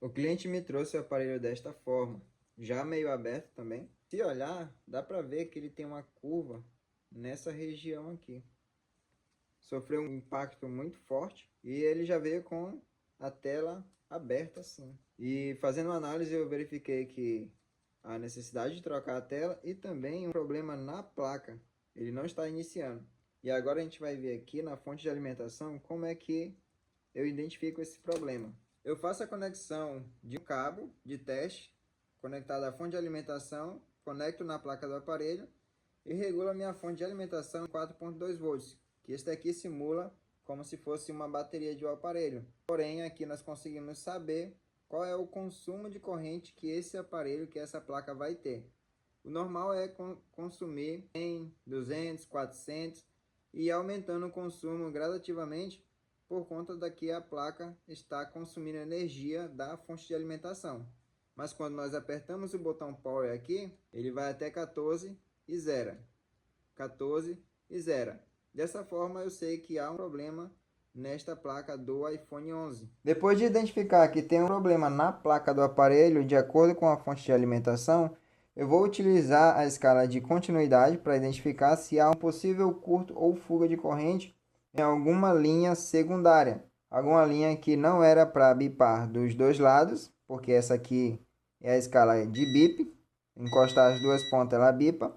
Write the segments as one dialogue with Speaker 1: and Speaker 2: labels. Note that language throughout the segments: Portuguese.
Speaker 1: O cliente me trouxe o aparelho desta forma, já meio aberto também. Se olhar, dá para ver que ele tem uma curva nessa região aqui. Sofreu um impacto muito forte e ele já veio com a tela aberta assim. E fazendo uma análise eu verifiquei que a necessidade de trocar a tela e também um problema na placa. Ele não está iniciando. E agora a gente vai ver aqui na fonte de alimentação como é que eu identifico esse problema. Eu faço a conexão de um cabo de teste conectado à fonte de alimentação, conecto na placa do aparelho e regulo a minha fonte de alimentação em 4.2 volts, que este aqui simula como se fosse uma bateria de um aparelho. Porém, aqui nós conseguimos saber qual é o consumo de corrente que esse aparelho, que essa placa vai ter. O normal é consumir 100, 200, 400 e ir aumentando o consumo gradativamente por conta da que a placa está consumindo energia da fonte de alimentação. Mas quando nós apertamos o botão Power aqui, ele vai até 14 e zera. 14 e zera. Dessa forma eu sei que há um problema nesta placa do iPhone 11. Depois de identificar que tem um problema na placa do aparelho, de acordo com a fonte de alimentação, eu vou utilizar a escala de continuidade para identificar se há um possível curto ou fuga de corrente em alguma linha secundária. Alguma linha que não era para bipar dos dois lados, porque essa aqui é a escala de bip. Encostar as duas pontas ela bipa.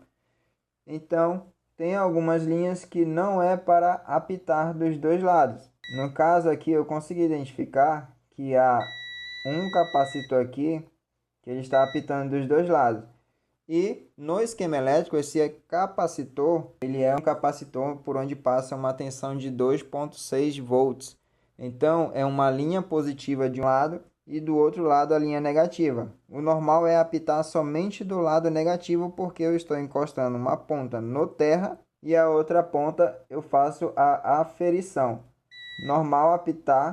Speaker 1: Então, tem algumas linhas que não é para apitar dos dois lados. No caso aqui, eu consegui identificar que há um capacitor aqui que ele está apitando dos dois lados. E no esquema elétrico, esse capacitor, ele é um capacitor por onde passa uma tensão de 2.6 volts. Então, é uma linha positiva de um lado e do outro lado a linha negativa. O normal é apitar somente do lado negativo, porque eu estou encostando uma ponta no terra e a outra ponta eu faço a aferição. Normal apitar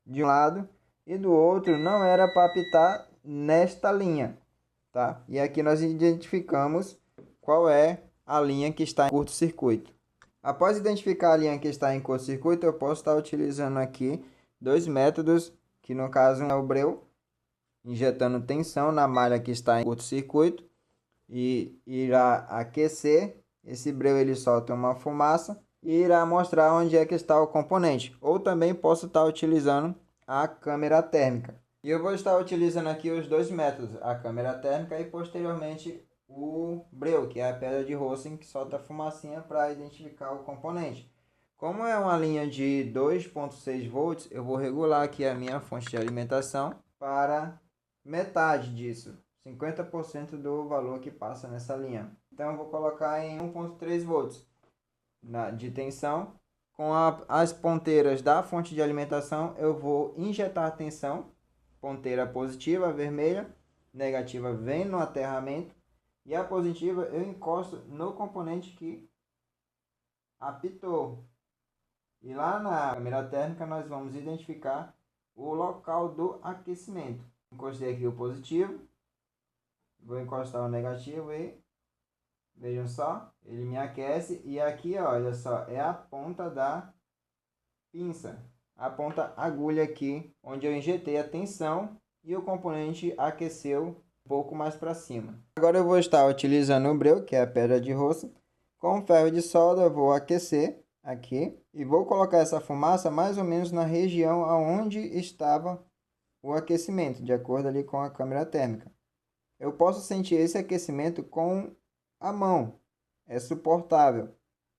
Speaker 1: de um lado e do outro não era para apitar nesta linha, tá? E aqui nós identificamos qual é a linha que está em curto-circuito. Após identificar a linha que está em curto-circuito, eu posso estar utilizando aqui dois métodos, que no caso é o breu, injetando tensão na malha que está em curto-circuito e irá aquecer. Esse breu ele solta uma fumaça e irá mostrar onde é que está o componente. Ou também posso estar utilizando a câmera térmica. E eu vou estar utilizando aqui os dois métodos, a câmera térmica e posteriormente o breu, que é a pedra de Rosen que solta fumacinha para identificar o componente. Como é uma linha de 2.6 volts, eu vou regular aqui a minha fonte de alimentação para metade disso, 50% do valor que passa nessa linha. Então eu vou colocar em 1.3 volts de tensão. Com as ponteiras da fonte de alimentação, eu vou injetar tensão. Ponteira positiva, vermelha, negativa vem no aterramento e a positiva eu encosto no componente que apitou. E lá na câmera térmica nós vamos identificar o local do aquecimento. Encostei aqui o positivo, vou encostar o negativo e vejam só, ele me aquece e aqui, olha só, é a ponta da pinça, a ponta agulha aqui, onde eu injetei a tensão e o componente aqueceu um pouco mais para cima. Agora eu vou estar utilizando o breu, que é a pedra de roça, com ferro de solda eu vou aquecer aqui e vou colocar essa fumaça mais ou menos na região aonde estava o aquecimento, de acordo ali com a câmera térmica. Eu posso sentir esse aquecimento com a mão, é suportável,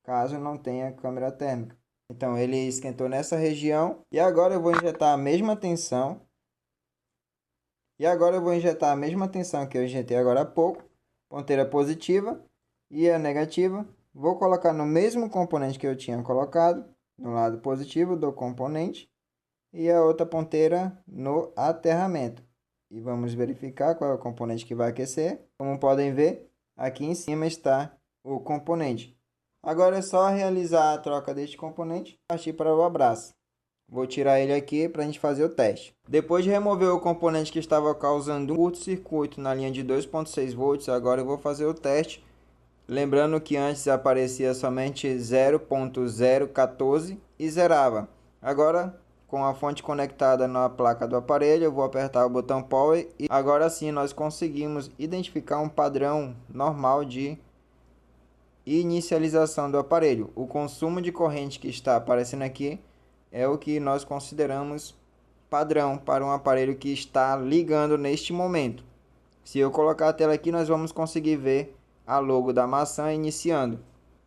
Speaker 1: caso não tenha câmera térmica. Então ele esquentou nessa região e agora eu vou injetar a mesma tensão. E agora eu vou injetar a mesma tensão que eu injetei agora há pouco, ponteira positiva e a negativa. Vou colocar no mesmo componente que eu tinha colocado, no lado positivo do componente, e a outra ponteira no aterramento. E vamos verificar qual é o componente que vai aquecer. Como podem ver, aqui em cima está o componente. Agora é só realizar a troca deste componente e partir para o abraço. Vou tirar ele aqui para a gente fazer o teste. Depois de remover o componente que estava causando um curto-circuito na linha de 2.6 volts, agora eu vou fazer o teste. Lembrando que antes aparecia somente 0.014 e zerava. Agora, com a fonte conectada na placa do aparelho, eu vou apertar o botão Power e agora sim nós conseguimos identificar um padrão normal de inicialização do aparelho. O consumo de corrente que está aparecendo aqui é o que nós consideramos padrão para um aparelho que está ligando neste momento. Se eu colocar a tela aqui, nós vamos conseguir ver a logo da maçã iniciando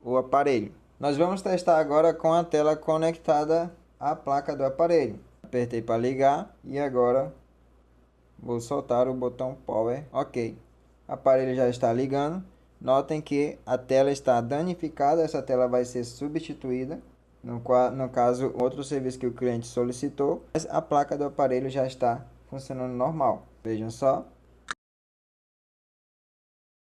Speaker 1: o aparelho. Nós vamos testar agora com a tela conectada à placa do aparelho. Apertei para ligar e agora vou soltar o botão Power. Ok, o aparelho já está ligando. Notem que a tela está danificada, essa tela vai ser substituída. No caso, outro serviço que o cliente solicitou, mas a placa do aparelho já está funcionando normal. Vejam só.